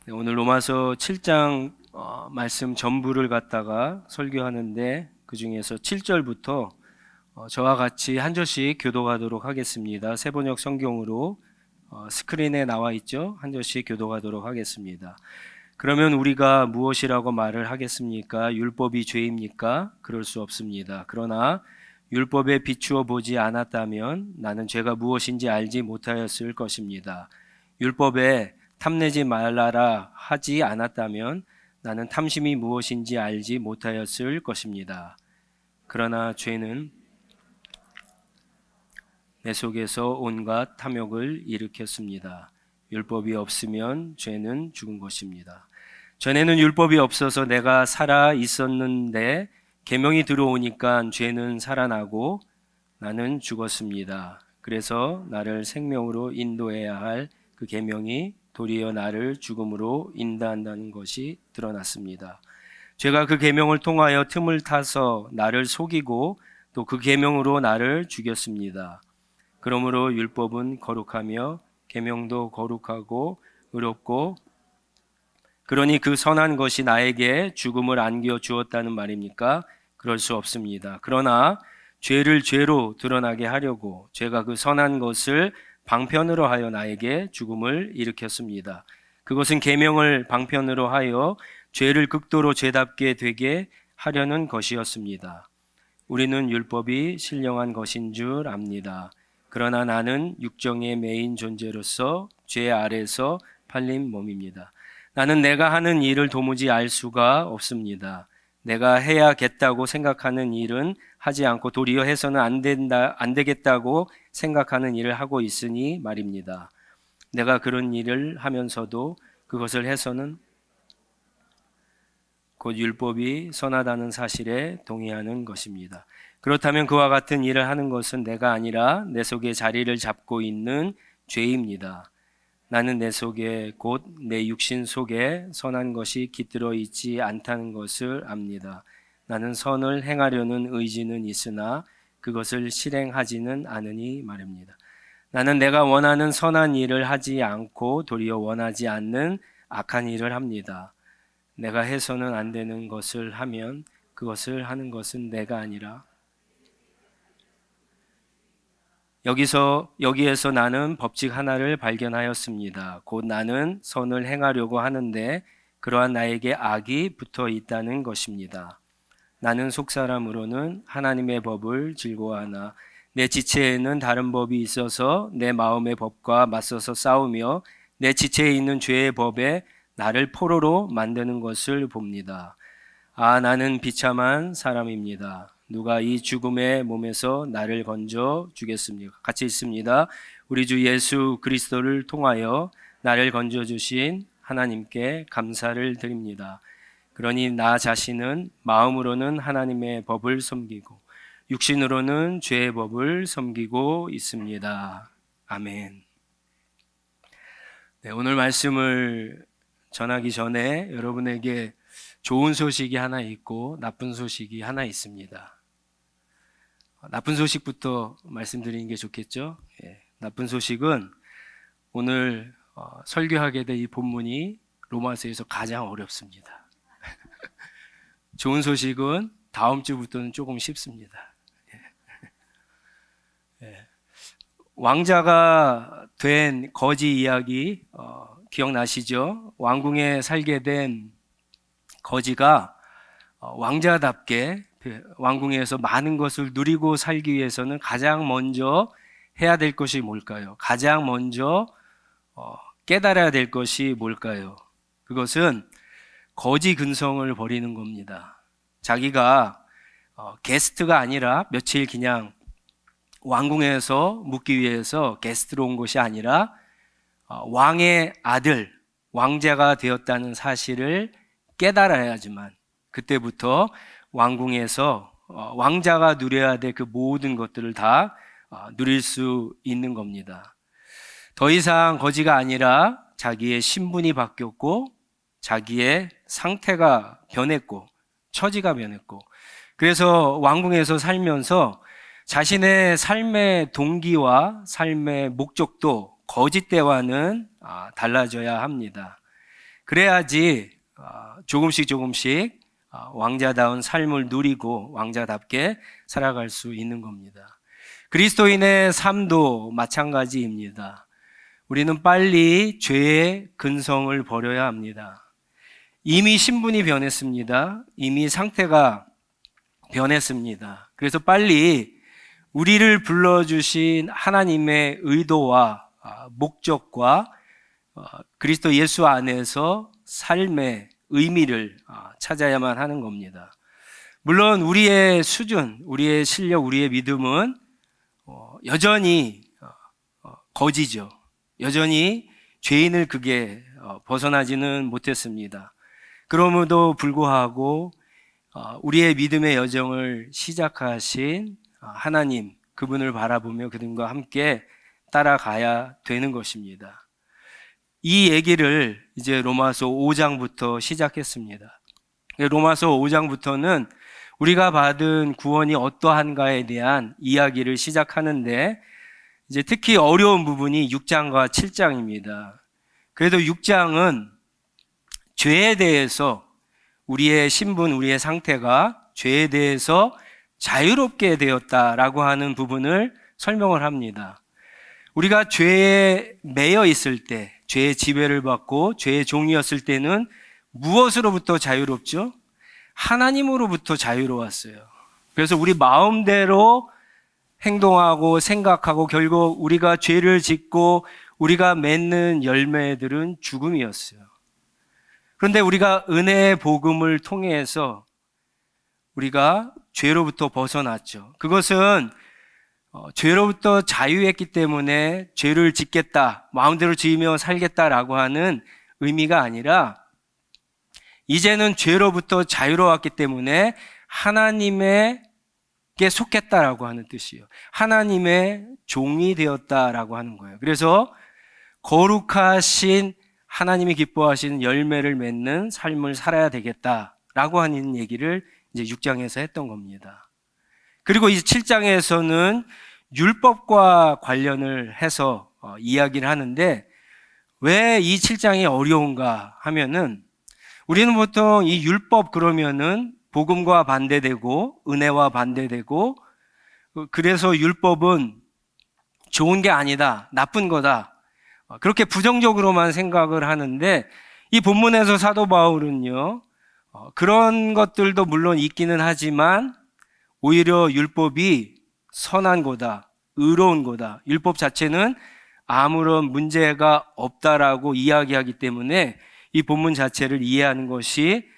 네, 오늘 로마서 7장 말씀 전부를 갖다가 설교하는데 그 중에서 7절부터 저와 같이 한 절씩 교독하도록 하겠습니다. 세번역 성경으로 스크린에 나와 있죠. 한 절씩 교독하도록 하겠습니다. 그러면 우리가 무엇이라고 말을 하겠습니까? 율법이 죄입니까? 그럴 수 없습니다. 그러나 율법에 비추어 보지 않았다면 나는 죄가 무엇인지 알지 못하였을 것입니다. 율법에 탐내지 말라라 하지 않았다면 나는 탐심이 무엇인지 알지 못하였을 것입니다. 그러나 죄는 내 속에서 온갖 탐욕을 일으켰습니다. 율법이 없으면 죄는 죽은 것입니다. 전에는 율법이 없어서 내가 살아 있었는데 계명이 들어오니까 죄는 살아나고 나는 죽었습니다. 그래서 나를 생명으로 인도해야 할 그 계명이 도리어 나를 죽음으로 인도한다는 것이 드러났습니다. 죄가 그 계명을 통하여 틈을 타서 나를 속이고 또 그 계명으로 나를 죽였습니다. 그러므로 율법은 거룩하며 계명도 거룩하고 의롭고 그러니 그 선한 것이 나에게 죽음을 안겨 주었다는 말입니까? 그럴 수 없습니다. 그러나 죄를 죄로 드러나게 하려고 죄가 그 선한 것을 방편으로 하여 나에게 죽음을 일으켰습니다. 그것은 계명을 방편으로 하여 죄를 극도로 죄답게 되게 하려는 것이었습니다. 우리는 율법이 신령한 것인 줄 압니다. 그러나 나는 육정의 매인 존재로서 죄 아래서 팔린 몸입니다. 나는 내가 하는 일을 도무지 알 수가 없습니다. 내가 해야겠다고 생각하는 일은 하지 않고 도리어 해서는 안 되겠다고 생각하는 일을 하고 있으니 말입니다. 내가 그런 일을 하면서도 그것을 해서는 곧 율법이 선하다는 사실에 동의하는 것입니다. 그렇다면 그와 같은 일을 하는 것은 내가 아니라 내 속에 자리를 잡고 있는 죄입니다. 나는 내 속에 곧 내 육신 속에 선한 것이 깃들어 있지 않다는 것을 압니다. 나는 선을 행하려는 의지는 있으나 그것을 실행하지는 않으니 말입니다. 나는 내가 원하는 선한 일을 하지 않고 도리어 원하지 않는 악한 일을 합니다. 내가 해서는 안 되는 것을 하면 그것을 하는 것은 내가 아니라 여기에서 나는 법칙 하나를 발견하였습니다. 곧 나는 선을 행하려고 하는데 그러한 나에게 악이 붙어 있다는 것입니다. 나는 속사람으로는 하나님의 법을 즐거워하나 내 지체에는 다른 법이 있어서 내 마음의 법과 맞서서 싸우며 내 지체에 있는 죄의 법에 나를 포로로 만드는 것을 봅니다. 나는 비참한 사람입니다. 누가 이 죽음의 몸에서 나를 건져 주겠습니까? 같이 읽습니다. 우리 주 예수 그리스도를 통하여 나를 건져 주신 하나님께 감사를 드립니다. 그러니 나 자신은 마음으로는 하나님의 법을 섬기고 육신으로는 죄의 법을 섬기고 있습니다. 아멘. 네, 오늘 말씀을 전하기 전에 여러분에게 좋은 소식이 하나 있고 나쁜 소식이 하나 있습니다. 나쁜 소식부터 말씀드리는 게 좋겠죠? 나쁜 소식은 오늘 설교하게 될 이 본문이 로마서에서 가장 어렵습니다. 좋은 소식은 다음 주부터는 조금 쉽습니다. 왕자가 된 거지 이야기 기억나시죠? 왕궁에 살게 된 거지가 왕자답게 왕궁에서 많은 것을 누리고 살기 위해서는 가장 먼저 해야 될 것이 뭘까요? 가장 먼저 깨달아야 될 것이 뭘까요? 그것은 거지 근성을 버리는 겁니다. 자기가 게스트가 아니라 며칠 그냥 왕궁에서 묵기 위해서 게스트로 온 것이 아니라 왕의 아들, 왕자가 되었다는 사실을 깨달아야지만 그때부터 왕궁에서 왕자가 누려야 될 그 모든 것들을 다 누릴 수 있는 겁니다. 더 이상 거지가 아니라 자기의 신분이 바뀌었고 자기의 상태가 변했고 처지가 변했고 그래서 왕궁에서 살면서 자신의 삶의 동기와 삶의 목적도 거지 때와는 달라져야 합니다. 그래야지 조금씩 왕자다운 삶을 누리고 왕자답게 살아갈 수 있는 겁니다. 그리스도인의 삶도 마찬가지입니다. 우리는 빨리 죄의 근성을 버려야 합니다. 이미 신분이 변했습니다. 이미 상태가 변했습니다. 그래서 빨리 우리를 불러주신 하나님의 의도와 목적과 그리스도 예수 안에서 삶의 의미를 찾아야만 하는 겁니다. 물론 우리의 수준, 우리의 실력, 우리의 믿음은 여전히 거지죠. 여전히 죄인을 극에 벗어나지는 못했습니다. 그럼에도 불구하고 우리의 믿음의 여정을 시작하신 하나님, 그분을 바라보며 그분과 함께 따라가야 되는 것입니다. 이 얘기를 이제 로마서 5장부터 시작했습니다. 로마서 5장부터는 우리가 받은 구원이 어떠한가에 대한 이야기를 시작하는데, 이제 특히 어려운 부분이 6장과 7장입니다. 그래도 6장은 죄에 대해서, 우리의 신분, 우리의 상태가 죄에 대해서 자유롭게 되었다라고 하는 부분을 설명을 합니다. 우리가 죄에 매여 있을 때, 죄의 지배를 받고 죄의 종이었을 때는 무엇으로부터 자유롭죠? 하나님으로부터 자유로웠어요. 그래서 우리 마음대로 행동하고 생각하고 결국 우리가 죄를 짓고 우리가 맺는 열매들은 죽음이었어요. 그런데 우리가 은혜의 복음을 통해서 우리가 죄로부터 벗어났죠. 그것은 죄로부터 자유했기 때문에 죄를 짓겠다, 마음대로 지으며 살겠다라고 하는 의미가 아니라, 이제는 죄로부터 자유로웠기 때문에 하나님에게 속했다라고 하는 뜻이에요. 하나님의 종이 되었다라고 하는 거예요. 그래서 거룩하신 하나님이 기뻐하시는 열매를 맺는 삶을 살아야 되겠다라고 하는 얘기를 이제 6장에서 했던 겁니다. 그리고 이제 7장에서는 율법과 관련을 해서 이야기를 하는데, 왜 이 7장이 어려운가 하면은, 우리는 보통 이 율법 그러면은 복음과 반대되고 은혜와 반대되고, 그래서 율법은 좋은 게 아니다, 나쁜 거다, 그렇게 부정적으로만 생각을 하는데, 이 본문에서 사도 바울은요, 그런 것들도 물론 있기는 하지만 오히려 율법이 선한 거다, 의로운 거다, 율법 자체는 아무런 문제가 없다라고 이야기하기 때문에 이 본문 자체를 이해하는 것이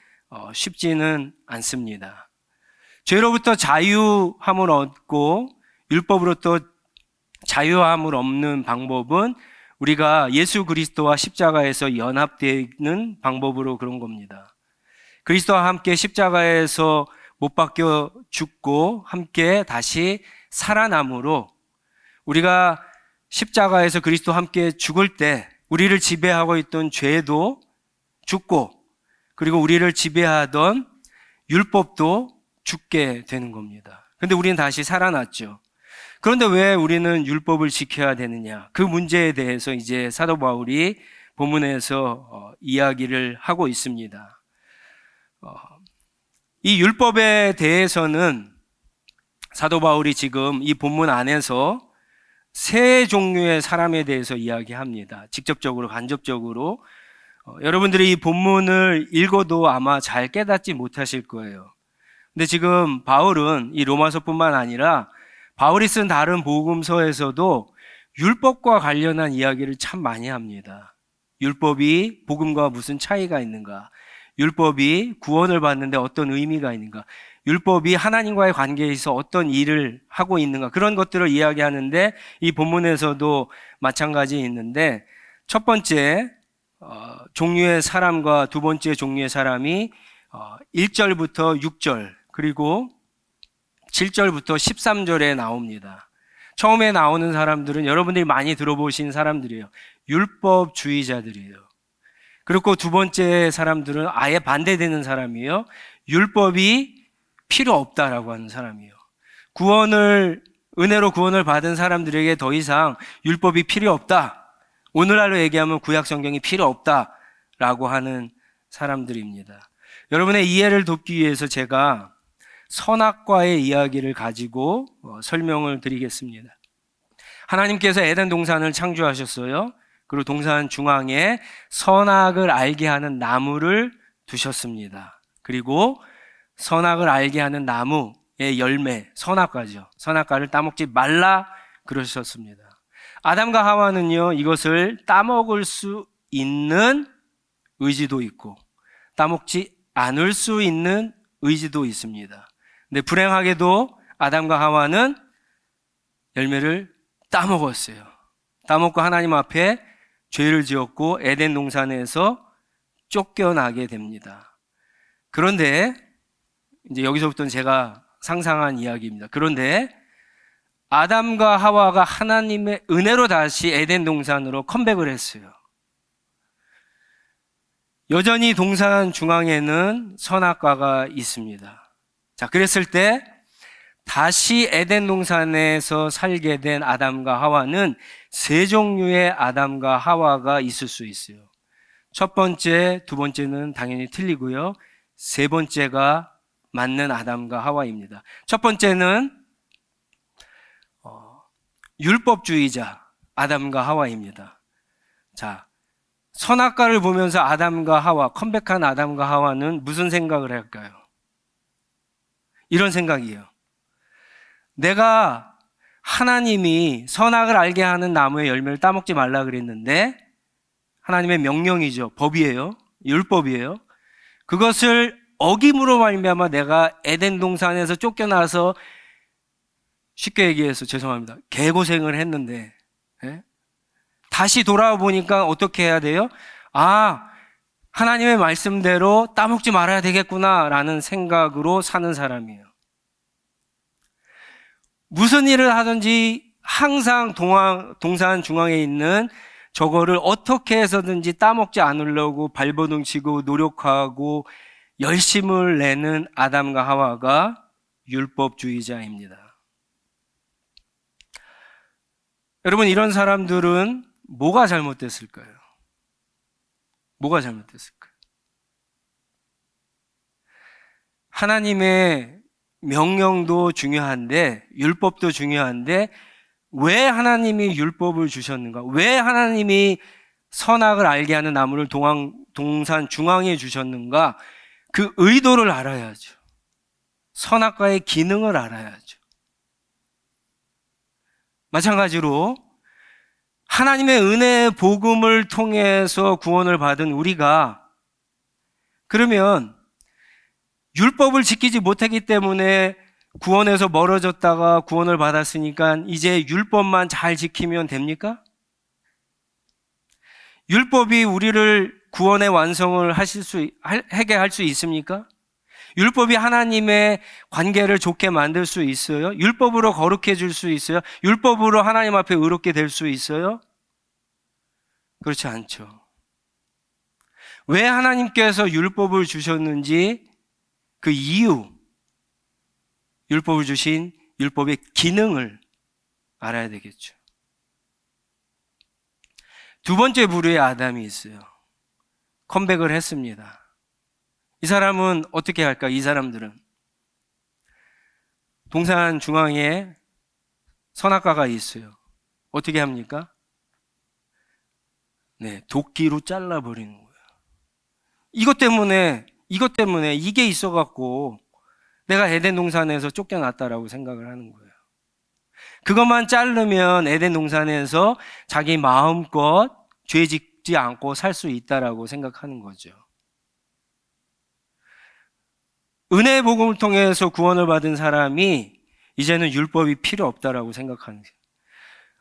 쉽지는 않습니다. 죄로부터 자유함을 얻고 율법으로부터 자유함을 얻는 방법은 우리가 예수 그리스도와 십자가에서 연합되는 방법으로 그런 겁니다. 그리스도와 함께 십자가에서 못 박혀 죽고 함께 다시 살아남으로, 우리가 십자가에서 그리스도와 함께 죽을 때 우리를 지배하고 있던 죄도 죽고, 그리고 우리를 지배하던 율법도 죽게 되는 겁니다. 그런데 우리는 다시 살아났죠. 그런데 왜 우리는 율법을 지켜야 되느냐? 그 문제에 대해서 이제 사도 바울이 본문에서 이야기를 하고 있습니다. 이 율법에 대해서는 사도 바울이 지금 이 본문 안에서 세 종류의 사람에 대해서 이야기합니다. 직접적으로, 간접적으로. 여러분들이 이 본문을 읽어도 아마 잘 깨닫지 못하실 거예요. 근데 지금 바울은 이 로마서뿐만 아니라 바울이 쓴 다른 복음서에서도 율법과 관련한 이야기를 참 많이 합니다. 율법이 복음과 무슨 차이가 있는가? 율법이 구원을 받는데 어떤 의미가 있는가? 율법이 하나님과의 관계에 있어 어떤 일을 하고 있는가? 그런 것들을 이야기하는데, 이 본문에서도 마찬가지 있는데, 첫 번째 종류의 사람과 두 번째 종류의 사람이 1절부터 6절 그리고 7절부터 13절에 나옵니다. 처음에 나오는 사람들은 여러분들이 많이 들어보신 사람들이에요. 율법주의자들이에요. 그리고 두 번째 사람들은 아예 반대되는 사람이에요. 율법이 필요 없다라고 하는 사람이에요. 은혜로 구원을 받은 사람들에게 더 이상 율법이 필요 없다, 오늘날로 얘기하면 구약 성경이 필요 없다 라고 하는 사람들입니다. 여러분의 이해를 돕기 위해서 제가 선악과의 이야기를 가지고 설명을 드리겠습니다. 하나님께서 에덴 동산을 창조하셨어요. 그리고 동산 중앙에 선악을 알게 하는 나무를 두셨습니다. 그리고 선악을 알게 하는 나무의 열매, 선악과죠. 선악과를 따먹지 말라 그러셨습니다. 아담과 하와는요, 이것을 따먹을 수 있는 의지도 있고 따먹지 않을 수 있는 의지도 있습니다. 근데 불행하게도 아담과 하와는 열매를 따먹었어요. 따먹고 하나님 앞에 죄를 지었고 에덴 동산에서 쫓겨나게 됩니다. 그런데 이제 여기서부터는 제가 상상한 이야기입니다. 그런데 아담과 하와가 하나님의 은혜로 다시 에덴 동산으로 컴백을 했어요. 여전히 동산 중앙에는 선악과가 있습니다. 자, 그랬을 때 다시 에덴 동산에서 살게 된 아담과 하와는 세 종류의 아담과 하와가 있을 수 있어요. 첫 번째, 두 번째는 당연히 틀리고요. 세 번째가 맞는 아담과 하와입니다. 첫 번째는 율법주의자 아담과 하와입니다. 자, 선악과를 보면서 아담과 하와, 컴백한 아담과 하와는 무슨 생각을 할까요? 이런 생각이에요. 내가 하나님이 선악을 알게 하는 나무의 열매를 따먹지 말라 그랬는데 하나님의 명령이죠. 법이에요. 율법이에요. 그것을 어김으로 말미암아 내가 에덴 동산에서 쫓겨나서 쉽게 얘기해서 죄송합니다. 개고생을 했는데 다시 돌아와 보니까 어떻게 해야 돼요? 아, 하나님의 말씀대로 따먹지 말아야 되겠구나라는 생각으로 사는 사람이에요. 무슨 일을 하든지 항상 동산 중앙에 있는 저거를 어떻게 해서든지 따먹지 않으려고 발버둥 치고 노력하고 열심을 내는 아담과 하와가 율법주의자입니다. 여러분, 이런 사람들은 뭐가 잘못됐을까요? 뭐가 잘못됐을까요? 하나님의 명령도 중요한데 율법도 중요한데 왜 하나님이 율법을 주셨는가? 왜 하나님이 선악을 알게 하는 나무를 동산 중앙에 주셨는가? 그 의도를 알아야죠. 선악과의 기능을 알아야죠. 마찬가지로 하나님의 은혜의 복음을 통해서 구원을 받은 우리가 그러면 율법을 지키지 못했기 때문에 구원에서 멀어졌다가 구원을 받았으니까 이제 율법만 잘 지키면 됩니까? 율법이 우리를 구원의 완성을 하게 할 수 있습니까? 율법이 하나님의 관계를 좋게 만들 수 있어요? 율법으로 거룩해 줄 수 있어요? 율법으로 하나님 앞에 의롭게 될 수 있어요? 그렇지 않죠. 왜 하나님께서 율법을 주셨는지 그 이유, 율법을 주신 율법의 기능을 알아야 되겠죠. 두 번째 부류의 아담이 있어요. 컴백을 했습니다. 이 사람은 어떻게 할까? 이 사람들은 동산 중앙에 선악과가 있어요. 어떻게 합니까? 네, 도끼로 잘라버리는 거예요. 이것 때문에 이게 있어갖고 내가 에덴 동산에서 쫓겨났다라고 생각을 하는 거예요. 그것만 자르면 에덴 동산에서 자기 마음껏 죄 짓지 않고 살 수 있다라고 생각하는 거죠. 은혜의 복음을 통해서 구원을 받은 사람이 이제는 율법이 필요 없다라고 생각하는 거예요.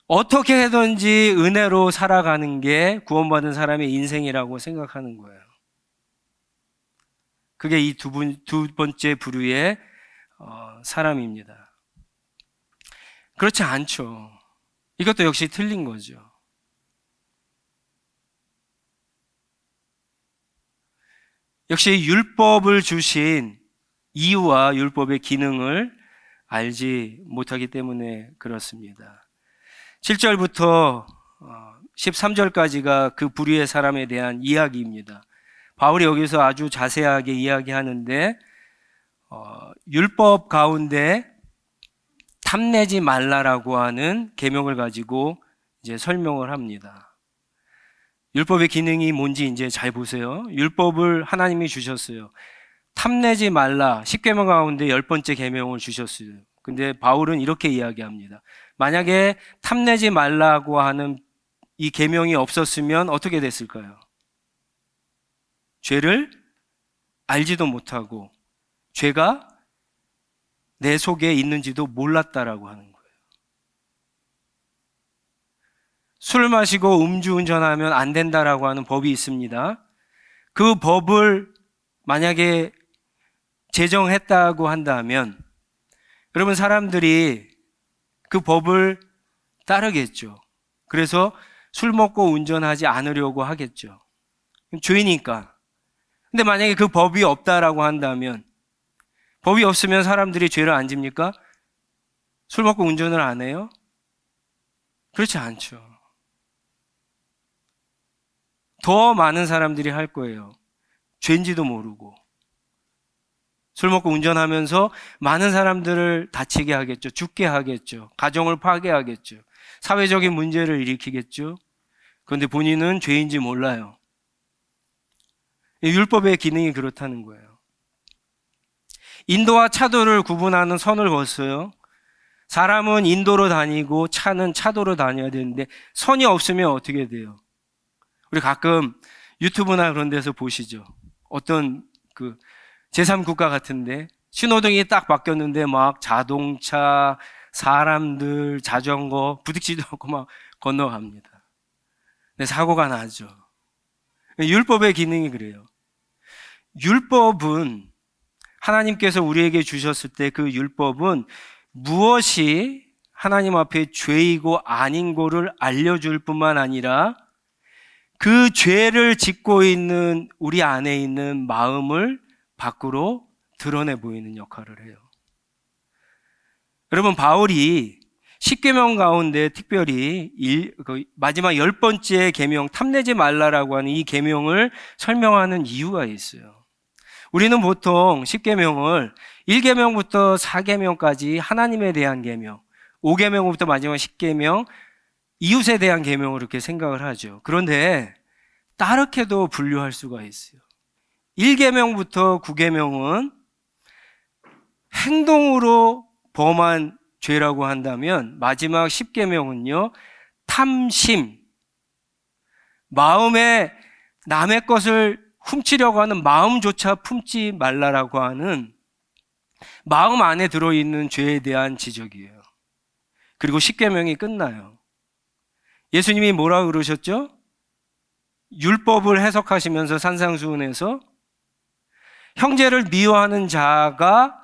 어떻게 해든지 은혜로 살아가는 게 구원받은 사람의 인생이라고 생각하는 거예요. 그게 이 두 번째 부류의 사람입니다. 그렇지 않죠. 이것도 역시 틀린 거죠. 역시 율법을 주신 이유와 율법의 기능을 알지 못하기 때문에 그렇습니다. 7절부터 13절까지가 그 부류의 사람에 대한 이야기입니다. 바울이 여기서 아주 자세하게 이야기하는데 율법 가운데 탐내지 말라라고 하는 계명을 가지고 이제 설명을 합니다. 율법의 기능이 뭔지 이제 잘 보세요. 율법을 하나님이 주셨어요. 탐내지 말라, 10계명 가운데 10번째 계명을 주셨어요. 근데 바울은 이렇게 이야기합니다. 만약에 탐내지 말라고 하는 이 계명이 없었으면 어떻게 됐을까요? 죄를 알지도 못하고 죄가 내 속에 있는지도 몰랐다라고 하는 거예요. 술 마시고 음주운전하면 안 된다라고 하는 법이 있습니다. 그 법을 만약에 제정했다고 한다면 그러면 사람들이 그 법을 따르겠죠. 그래서 술 먹고 운전하지 않으려고 하겠죠. 죄니까. 근데 만약에 그 법이 없다라고 한다면, 법이 없으면 사람들이 죄를 안 집니까? 술 먹고 운전을 안 해요? 그렇지 않죠. 더 많은 사람들이 할 거예요. 죄인지도 모르고. 술 먹고 운전하면서 많은 사람들을 다치게 하겠죠. 죽게 하겠죠. 가정을 파괴하겠죠. 사회적인 문제를 일으키겠죠. 그런데 본인은 죄인지 몰라요. 율법의 기능이 그렇다는 거예요. 인도와 차도를 구분하는 선을 그었어요. 사람은 인도로 다니고 차는 차도로 다녀야 되는데 선이 없으면 어떻게 돼요? 우리 가끔 유튜브나 그런 데서 보시죠. 어떤 그 제3국가 같은데 신호등이 딱 바뀌었는데 막 자동차, 사람들, 자전거 부딪히지도 않고 막 건너갑니다. 근데 사고가 나죠. 율법의 기능이 그래요. 율법은 하나님께서 우리에게 주셨을 때 그 율법은 무엇이 하나님 앞에 죄이고 아닌 거를 알려줄 뿐만 아니라 그 죄를 짓고 있는 우리 안에 있는 마음을 밖으로 드러내 보이는 역할을 해요. 여러분, 바울이 10계명 가운데 특별히 마지막 10번째 계명 탐내지 말라라고 하는 이 계명을 설명하는 이유가 있어요. 우리는 보통 10계명을 1계명부터 4계명까지 하나님에 대한 계명, 5계명부터 마지막 10계명 이웃에 대한 계명을 이렇게 생각을 하죠. 그런데 다르게도 분류할 수가 있어요. 1계명부터 9계명은 행동으로 범한 죄라고 한다면 마지막 10계명은요, 탐심, 마음에 남의 것을 훔치려고 하는 마음조차 품지 말라라고 하는 마음 안에 들어있는 죄에 대한 지적이에요. 그리고 10계명이 끝나요. 예수님이 뭐라고 그러셨죠? 율법을 해석하시면서 산상수훈에서 형제를 미워하는 자가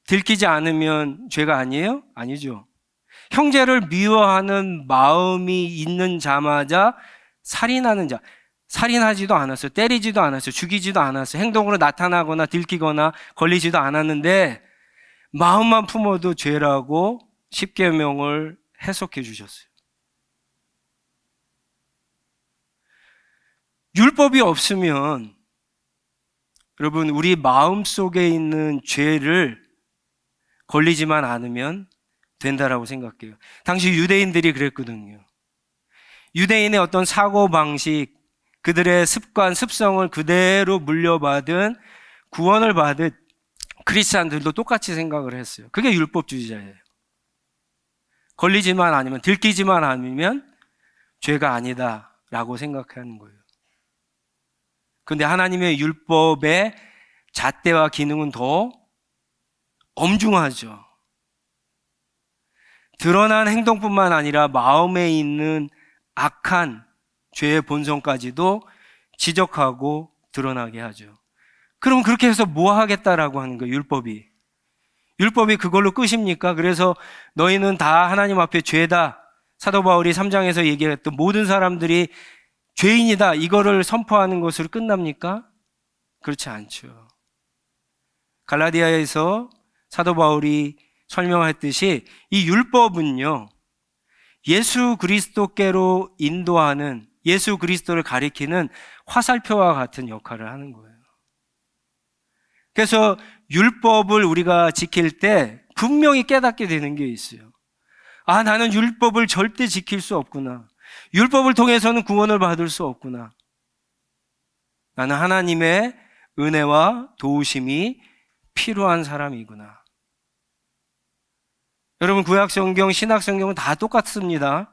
들키지 않으면 죄가 아니에요? 아니죠. 형제를 미워하는 마음이 있는 자마저 살인하는 자, 살인하지도 않았어요. 때리지도 않았어요. 죽이지도 않았어요. 행동으로 나타나거나 들키거나 걸리지도 않았는데 마음만 품어도 죄라고 10계명을 해석해 주셨어요. 율법이 없으면 여러분, 우리 마음 속에 있는 죄를 걸리지만 않으면 된다라고 생각해요. 당시 유대인들이 그랬거든요. 유대인의 어떤 사고방식, 그들의 습관, 습성을 그대로 물려받은 구원을 받은 크리스찬들도 똑같이 생각을 했어요. 그게 율법주의자예요. 걸리지만 않으면, 들키지만 않으면 죄가 아니다라고 생각하는 거예요. 그런데 하나님의 율법의 잣대와 기능은 더 엄중하죠. 드러난 행동뿐만 아니라 마음에 있는 악한 죄의 본성까지도 지적하고 드러나게 하죠. 그럼 그렇게 해서 뭐 하겠다라고 하는 거예요, 율법이. 율법이 그걸로 끝입니까? 그래서 너희는 다 하나님 앞에 죄다. 사도 바울이 3장에서 얘기했던 모든 사람들이 죄인이다. 이거를 선포하는 것으로 끝납니까? 그렇지 않죠. 갈라디아에서 사도 바울이 설명했듯이 이 율법은요, 예수 그리스도께로 인도하는 예수 그리스도를 가리키는 화살표와 같은 역할을 하는 거예요. 그래서 율법을 우리가 지킬 때 분명히 깨닫게 되는 게 있어요. 아, 나는 율법을 절대 지킬 수 없구나. 율법을 통해서는 구원을 받을 수 없구나. 나는 하나님의 은혜와 도우심이 필요한 사람이구나. 여러분, 구약성경, 신약성경은 다 똑같습니다.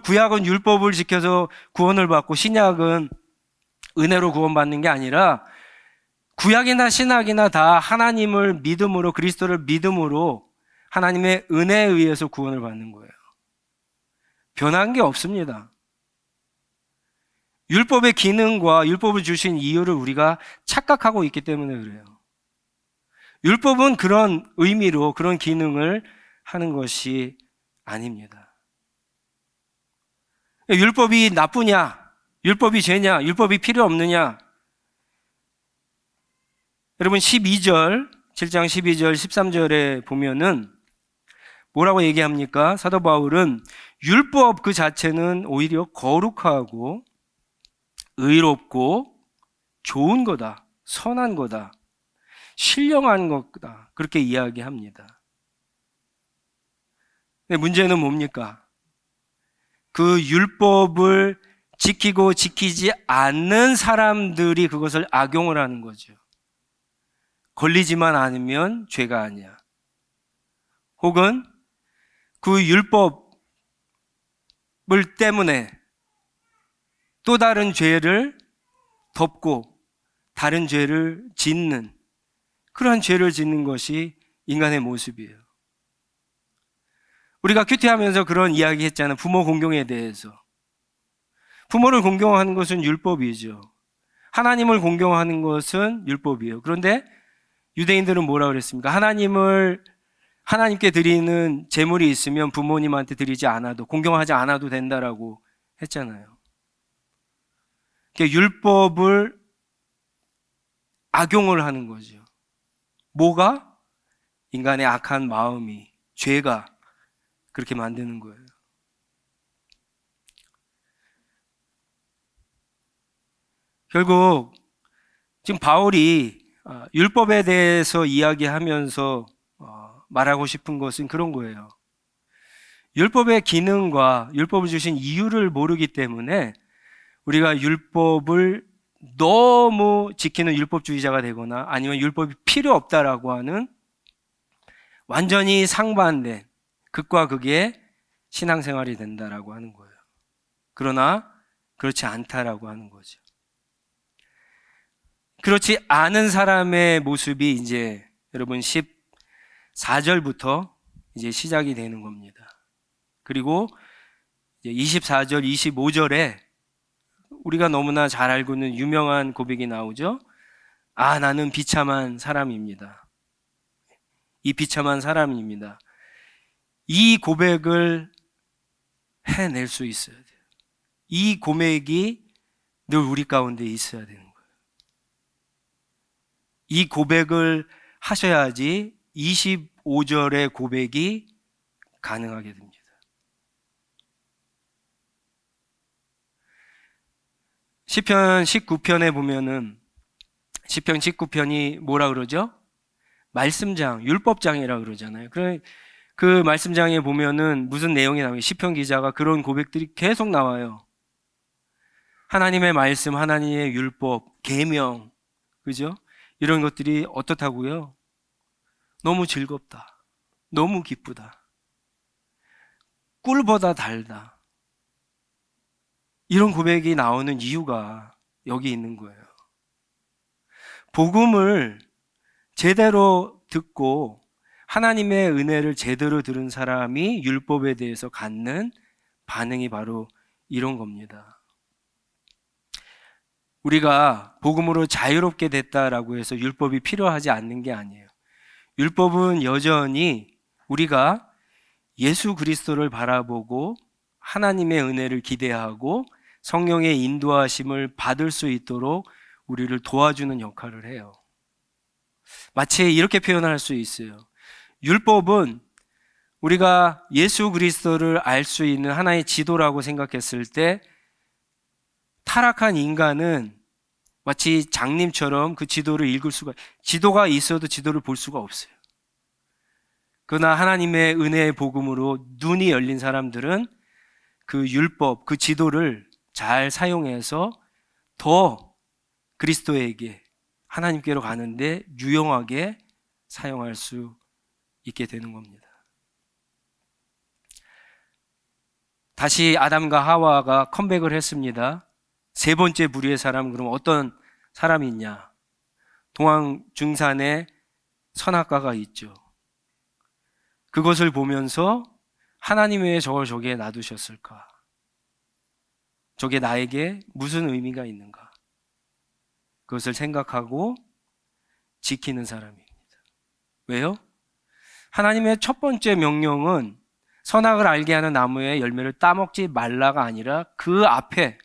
구약은 율법을 지켜서 구원을 받고 신약은 은혜로 구원받는 게 아니라 구약이나 신약이나 다 하나님을 믿음으로, 그리스도를 믿음으로 하나님의 은혜에 의해서 구원을 받는 거예요. 변한 게 없습니다. 율법의 기능과 율법을 주신 이유를 우리가 착각하고 있기 때문에 그래요. 율법은 그런 의미로 그런 기능을 하는 것이 아닙니다. 율법이 나쁘냐? 율법이 죄냐? 율법이 필요 없느냐? 여러분 7장 12절, 13절에 보면은 뭐라고 얘기합니까? 사도 바울은 율법 그 자체는 오히려 거룩하고 의롭고 좋은 거다, 선한 거다, 신령한 거다, 그렇게 이야기합니다. 근데 문제는 뭡니까? 그 율법을 지키고 지키지 않는 사람들이 그것을 악용을 하는 거죠. 걸리지만 않으면 죄가 아니야. 혹은 그 율법을 때문에 또 다른 죄를 덮고 다른 죄를 짓는, 그러한 죄를 짓는 것이 인간의 모습이에요. 우리가 큐티하면서 그런 이야기 했잖아요. 부모 공경에 대해서. 부모를 공경하는 것은 율법이죠. 하나님을 공경하는 것은 율법이에요. 그런데 유대인들은 뭐라 그랬습니까? 하나님께 드리는 제물이 있으면 부모님한테 드리지 않아도, 공경하지 않아도 된다라고 했잖아요. 율법을 악용을 하는 거죠. 뭐가? 인간의 악한 마음이, 죄가 그렇게 만드는 거예요. 결국 지금 바울이 율법에 대해서 이야기하면서 말하고 싶은 것은 그런 거예요. 율법의 기능과 율법을 주신 이유를 모르기 때문에 우리가 율법을 너무 지키는 율법주의자가 되거나 아니면 율법이 필요 없다라고 하는 완전히 상반된 극과 극의 신앙생활이 된다라고 하는 거예요. 그러나 그렇지 않다라고 하는 거죠. 그렇지 않은 사람의 모습이 이제 여러분 14절부터 이제 시작이 되는 겁니다. 그리고 이제 24절, 25절에 우리가 너무나 잘 알고 있는 유명한 고백이 나오죠. 아, 나는 비참한 사람입니다. 이 비참한 사람입니다. 이 고백을 해낼 수 있어야 돼요. 이 고백이 늘 우리 가운데 있어야 되는 거예요. 이 고백을 하셔야지 25절의 고백이 가능하게 됩니다. 시편 19편에 보면은 시편 19편이 뭐라 그러죠? 말씀장, 율법장이라 그러잖아요. 그 말씀장에 보면은 무슨 내용이 나와요? 시편 기자가 그런 고백들이 계속 나와요. 하나님의 말씀, 하나님의 율법, 계명, 그죠? 이런 것들이 어떻다고요? 너무 즐겁다. 너무 기쁘다. 꿀보다 달다. 이런 고백이 나오는 이유가 여기 있는 거예요. 복음을 제대로 듣고 하나님의 은혜를 제대로 들은 사람이 율법에 대해서 갖는 반응이 바로 이런 겁니다. 우리가 복음으로 자유롭게 됐다라고 해서 율법이 필요하지 않는 게 아니에요. 율법은 여전히 우리가 예수 그리스도를 바라보고 하나님의 은혜를 기대하고 성령의 인도하심을 받을 수 있도록 우리를 도와주는 역할을 해요. 마치 이렇게 표현할 수 있어요. 율법은 우리가 예수 그리스도를 알 수 있는 하나의 지도라고 생각했을 때 타락한 인간은 마치 장님처럼 그 지도를 읽을 수가, 지도가 있어도 지도를 볼 수가 없어요. 그러나 하나님의 은혜의 복음으로 눈이 열린 사람들은 그 율법, 그 지도를 잘 사용해서 더 그리스도에게, 하나님께로 가는데 유용하게 사용할 수 있게 되는 겁니다. 다시 아담과 하와가 컴백을 했습니다. 세 번째 부류의 사람은 그럼 어떤 사람이 있냐? 동황중산에 선악과가 있죠. 그것을 보면서 하나님 왜 저걸 저기에 놔두셨을까? 저게 나에게 무슨 의미가 있는가? 그것을 생각하고 지키는 사람입니다. 왜요? 하나님의 첫 번째 명령은 선악을 알게 하는 나무의 열매를 따먹지 말라가 아니라 그 앞에,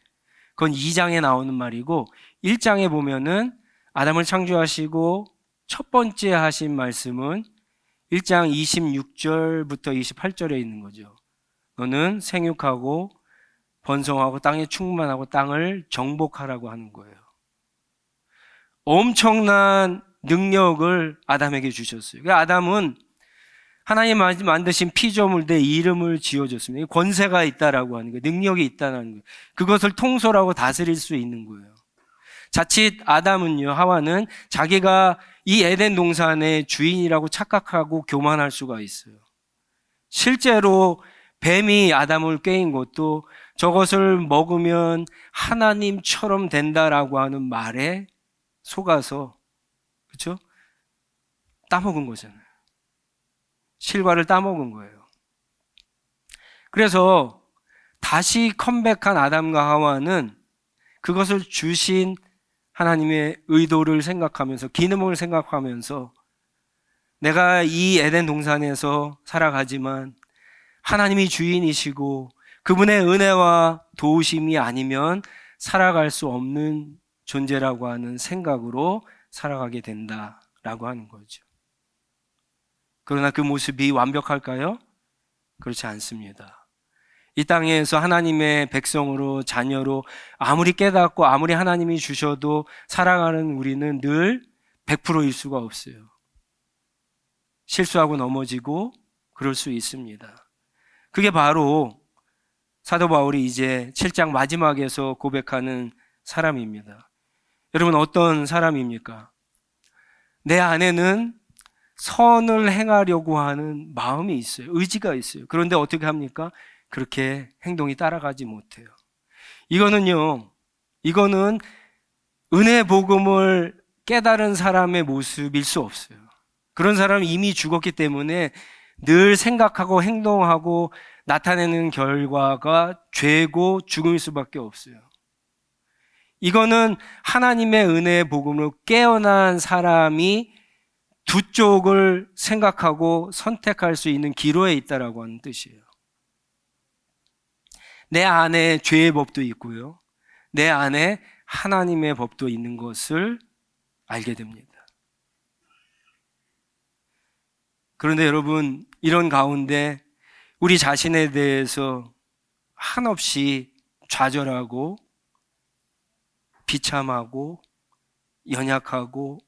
그건 2장에 나오는 말이고 1장에 보면은 아담을 창조하시고 첫 번째 하신 말씀은 1장 26절부터 28절에 있는 거죠. 너는 생육하고 번성하고 땅에 충만하고 땅을 정복하라고 하는 거예요. 엄청난 능력을 아담에게 주셨어요. 아담은 하나님 만드신 피조물대 이름을 지어줬습니다. 권세가 있다라고 하는 거예요. 능력이 있다는 거예요. 그것을 통솔하고 다스릴 수 있는 거예요. 자칫 아담은요, 하와는 자기가 이 에덴 동산의 주인이라고 착각하고 교만할 수가 있어요. 실제로 뱀이 아담을 꾀인 것도 저것을 먹으면 하나님처럼 된다라고 하는 말에 속아서, 그렇죠? 따먹은 거잖아요. 실과를 따먹은 거예요. 그래서 다시 컴백한 아담과 하와는 그것을 주신 하나님의 의도를 생각하면서, 기능을 생각하면서 내가 이 에덴 동산에서 살아가지만 하나님이 주인이시고 그분의 은혜와 도우심이 아니면 살아갈 수 없는 존재라고 하는 생각으로 살아가게 된다라고 하는 거죠. 그러나 그 모습이 완벽할까요? 그렇지 않습니다. 이 땅에서 하나님의 백성으로, 자녀로 아무리 깨닫고 아무리 하나님이 주셔도 살아가는 우리는 늘 100%일 수가 없어요. 실수하고 넘어지고 그럴 수 있습니다. 그게 바로 사도 바울이 이제 7장 마지막에서 고백하는 사람입니다. 여러분, 어떤 사람입니까? 내 안에는 선을 행하려고 하는 마음이 있어요. 의지가 있어요. 그런데 어떻게 합니까? 그렇게 행동이 따라가지 못해요. 이거는 은혜 복음을 깨달은 사람의 모습일 수 없어요. 그런 사람은 이미 죽었기 때문에 늘 생각하고 행동하고 나타내는 결과가 죄고 죽음일 수밖에 없어요. 이거는 하나님의 은혜의 복음으로 깨어난 사람이 두 쪽을 생각하고 선택할 수 있는 기로에 있다라고 하는 뜻이에요. 내 안에 죄의 법도 있고요, 내 안에 하나님의 법도 있는 것을 알게 됩니다. 그런데 여러분, 이런 가운데 우리 자신에 대해서 한없이 좌절하고 비참하고 연약하고,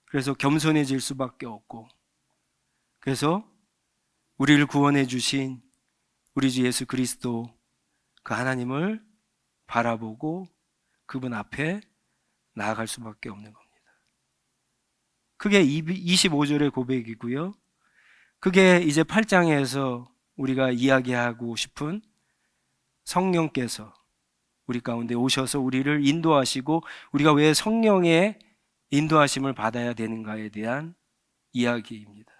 그래서 겸손해질 수밖에 없고, 그래서 우리를 구원해 주신 우리 주 예수 그리스도, 그 하나님을 바라보고 그분 앞에 나아갈 수밖에 없는 겁니다. 그게 25절의 고백이고요, 그게 이제 8장에서 우리가 이야기하고 싶은 성령께서 우리 가운데 오셔서 우리를 인도하시고 우리가 왜 성령의 인도하심을 받아야 되는가에 대한 이야기입니다.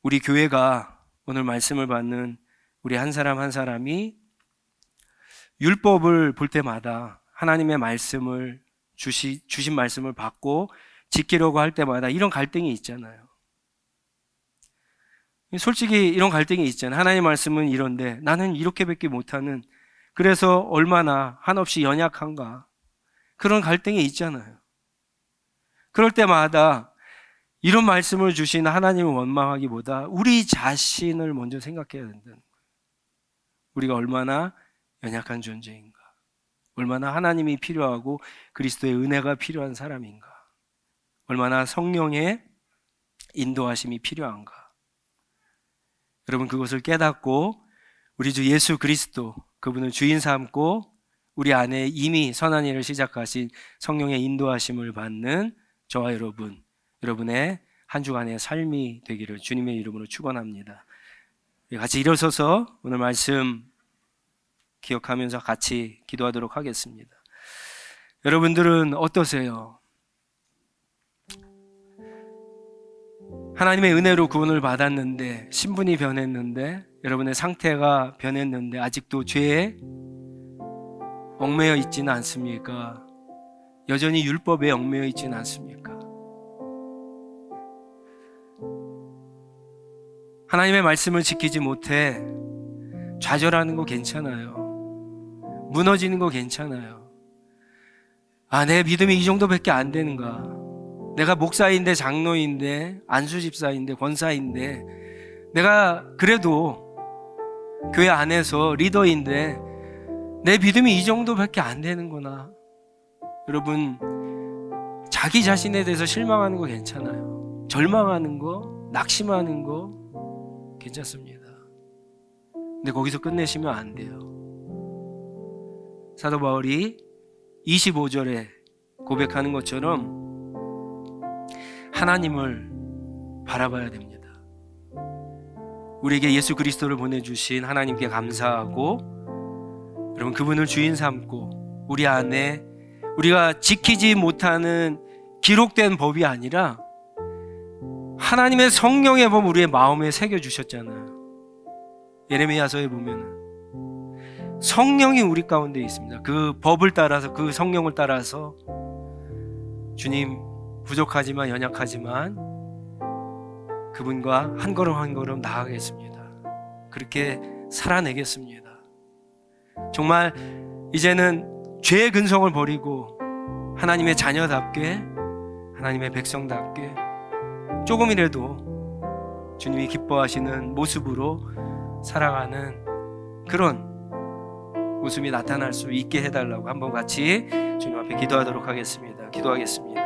우리 교회가 오늘 말씀을 받는 우리 한 사람 한 사람이 율법을 볼 때마다 하나님의 말씀을 주신 말씀을 받고 지키려고 할 때마다 이런 갈등이 있잖아요. 솔직히 이런 갈등이 있잖아요. 하나님의 말씀은 이런데 나는 이렇게밖에 못하는, 그래서 얼마나 한없이 연약한가, 그런 갈등이 있잖아요. 그럴 때마다 이런 말씀을 주신 하나님을 원망하기보다 우리 자신을 먼저 생각해야 된다는 거예요. 우리가 얼마나 연약한 존재인가, 얼마나 하나님이 필요하고 그리스도의 은혜가 필요한 사람인가, 얼마나 성령의 인도하심이 필요한가. 여러분, 그것을 깨닫고 우리 주 예수 그리스도, 그분을 주인 삼고 우리 안에 이미 선한 일을 시작하신 성령의 인도하심을 받는 저와 여러분의 한 주간의 삶이 되기를 주님의 이름으로 축원합니다. 같이 일어서서 오늘 말씀 기억하면서 같이 기도하도록 하겠습니다. 여러분들은 어떠세요? 하나님의 은혜로 구원을 받았는데, 신분이 변했는데, 여러분의 상태가 변했는데 아직도 죄에 얽매여 있지는 않습니까? 여전히 율법에 얽매여 있지는 않습니까? 하나님의 말씀을 지키지 못해 좌절하는 거 괜찮아요. 무너지는 거 괜찮아요. 내 믿음이 이 정도밖에 안 되는가? 내가 목사인데, 장로인데, 안수집사인데, 권사인데, 내가 그래도 교회 안에서 리더인데 내 믿음이 이 정도밖에 안 되는구나. 여러분, 자기 자신에 대해서 실망하는 거 괜찮아요. 절망하는 거, 낙심하는 거 괜찮습니다. 근데 거기서 끝내시면 안 돼요. 사도 바울이 25절에 고백하는 것처럼 하나님을 바라봐야 됩니다. 우리에게 예수 그리스도를 보내주신 하나님께 감사하고, 여러분, 그분을 주인 삼고 우리 안에 우리가 지키지 못하는 기록된 법이 아니라 하나님의 성령의 법 우리의 마음에 새겨주셨잖아요. 예레미야서에 보면 성령이 우리 가운데 있습니다. 그 법을 따라서, 그 성령을 따라서 주님, 부족하지만 연약하지만 그분과 한 걸음 한 걸음 나아가겠습니다. 그렇게 살아내겠습니다. 정말 이제는 죄의 근성을 버리고 하나님의 자녀답게, 하나님의 백성답게 조금이라도 주님이 기뻐하시는 모습으로 살아가는 그런 모습이 나타날 수 있게 해달라고 한번 같이 주님 앞에 기도하도록 하겠습니다. 기도하겠습니다.